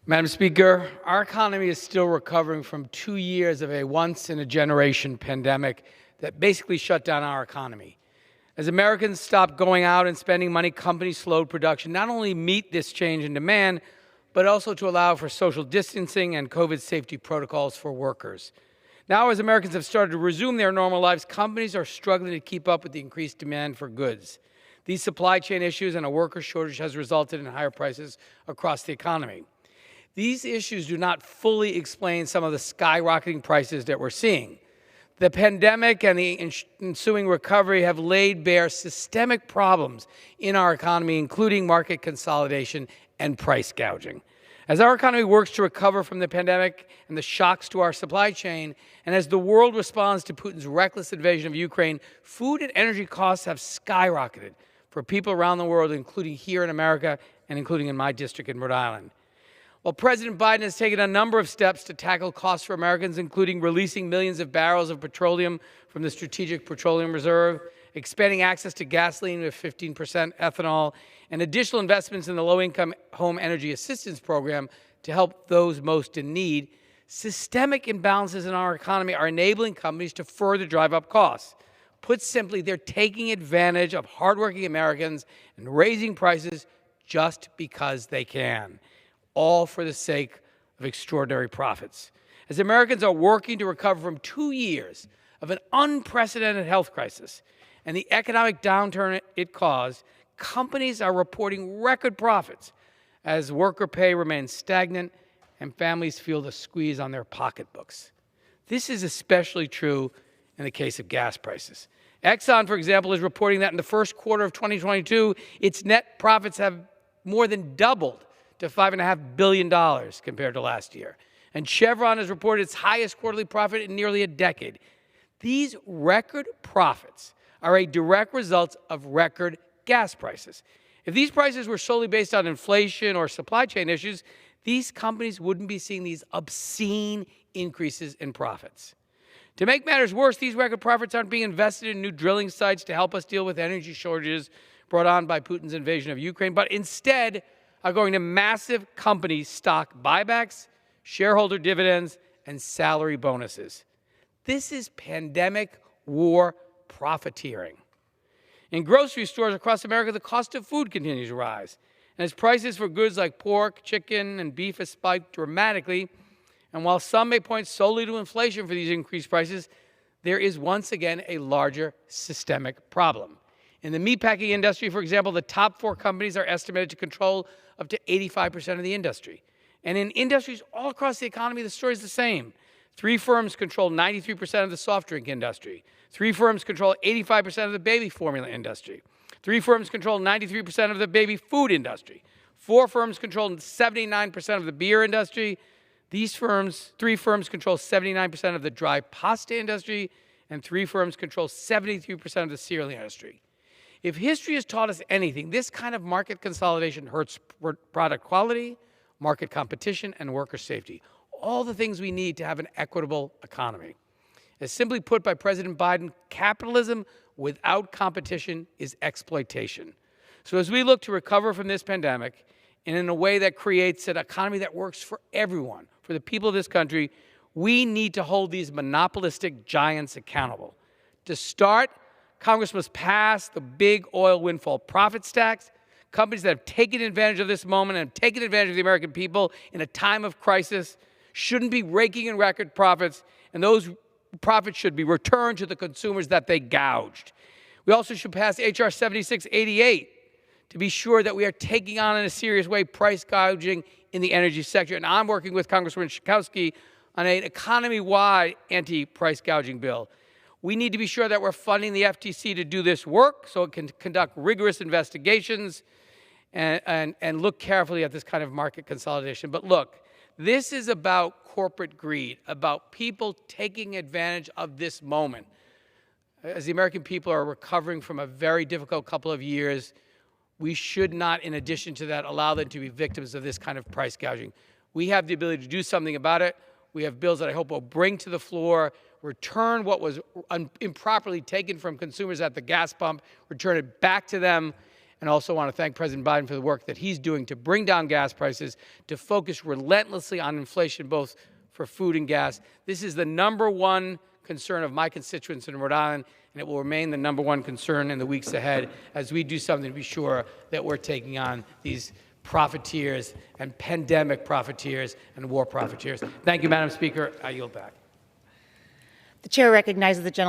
Madam Speaker, our economy is still recovering from 2 years of a once-in-a-generation pandemic that basically shut down our economy. As Americans stopped going out and spending money, companies slowed production, not only meet this change in demand, but also to allow for social distancing and COVID safety protocols for workers. Now, as Americans have started to resume their normal lives, companies are struggling to keep up with the increased demand for goods. These supply chain issues and a worker shortage has resulted in higher prices across the economy. These issues do not fully explain some of the skyrocketing prices that we're seeing. The pandemic and the ensuing recovery have laid bare systemic problems in our economy, including market consolidation and price gouging. As our economy works to recover from the pandemic and the shocks to our supply chain, and as the world responds to Putin's reckless invasion of Ukraine, food and energy costs have skyrocketed for people around the world, including here in America and including in my district in Rhode Island. While President Biden has taken a number of steps to tackle costs for Americans, including releasing millions of barrels of petroleum from the Strategic Petroleum Reserve, expanding access to gasoline with 15% ethanol, and additional investments in the Low-Income Home Energy Assistance Program to help those most in need, systemic imbalances in our economy are enabling companies to further drive up costs. Put simply, they're taking advantage of hardworking Americans and raising prices just because they can, all for the sake of extraordinary profits. As Americans are working to recover from 2 years of an unprecedented health crisis and the economic downturn it caused, companies are reporting record profits as worker pay remains stagnant and families feel the squeeze on their pocketbooks. This is especially true in the case of gas prices. Exxon, for example, is reporting that in the first quarter of 2022, its net profits have more than doubled to $5.5 billion compared to last year. And Chevron has reported its highest quarterly profit in nearly a decade. These record profits are a direct result of record gas prices. If these prices were solely based on inflation or supply chain issues, these companies wouldn't be seeing these obscene increases in profits. To make matters worse, these record profits aren't being invested in new drilling sites to help us deal with energy shortages brought on by Putin's invasion of Ukraine, but instead are going to massive company stock buybacks, shareholder dividends, and salary bonuses. This is pandemic war profiteering. In grocery stores across America, the cost of food continues to rise. And as prices for goods like pork, chicken, and beef have spiked dramatically, and while some may point solely to inflation for these increased prices, there is once again a larger systemic problem. In the meatpacking industry, for example, the top 4 companies are estimated to control up to 85% of the industry. And in industries all across the economy, the story is the same. 3 firms control 93% of the soft drink industry. 3 firms control 85% of the baby formula industry. 3 firms control 93% of the baby food industry. 4 firms control 79% of the beer industry. 3 firms control 79% of the dry pasta industry, and 3 firms control 73% of the cereal industry. If history has taught us anything, this kind of market consolidation hurts product quality, market competition, and worker safety, all the things we need to have an equitable economy. As simply put by President Biden, capitalism without competition is exploitation. So as we look to recover from this pandemic, and in a way that creates an economy that works for everyone, for the people of this country, we need to hold these monopolistic giants accountable. To start, Congress must pass the big oil windfall profits tax. Companies that have taken advantage of this moment and have taken advantage of the American people in a time of crisis shouldn't be raking in record profits, and those profits should be returned to the consumers that they gouged. We also should pass H.R. 7688 to be sure that we are taking on in a serious way price gouging in the energy sector. And I'm working with Congresswoman Schakowsky on an economy-wide anti-price gouging bill. We need to be sure that we're funding the FTC to do this work so it can conduct rigorous investigations and look carefully at this kind of market consolidation. But look, this is about corporate greed, about people taking advantage of this moment. As the American people are recovering from a very difficult couple of years, we should not, in addition to that, allow them to be victims of this kind of price gouging. We have the ability to do something about it. We have bills that I hope will bring to the floor, return what was improperly taken from consumers at the gas pump, return it back to them, and also want to thank President Biden for the work that he's doing to bring down gas prices, to focus relentlessly on inflation, both for food and gas. This is the #1 concern of my constituents in Rhode Island, and it will remain the #1 concern in the weeks ahead as we do something to be sure that we're taking on these profiteers and pandemic profiteers and war profiteers. Thank you, Madam Speaker. I yield back. The chair recognizes the gentleman.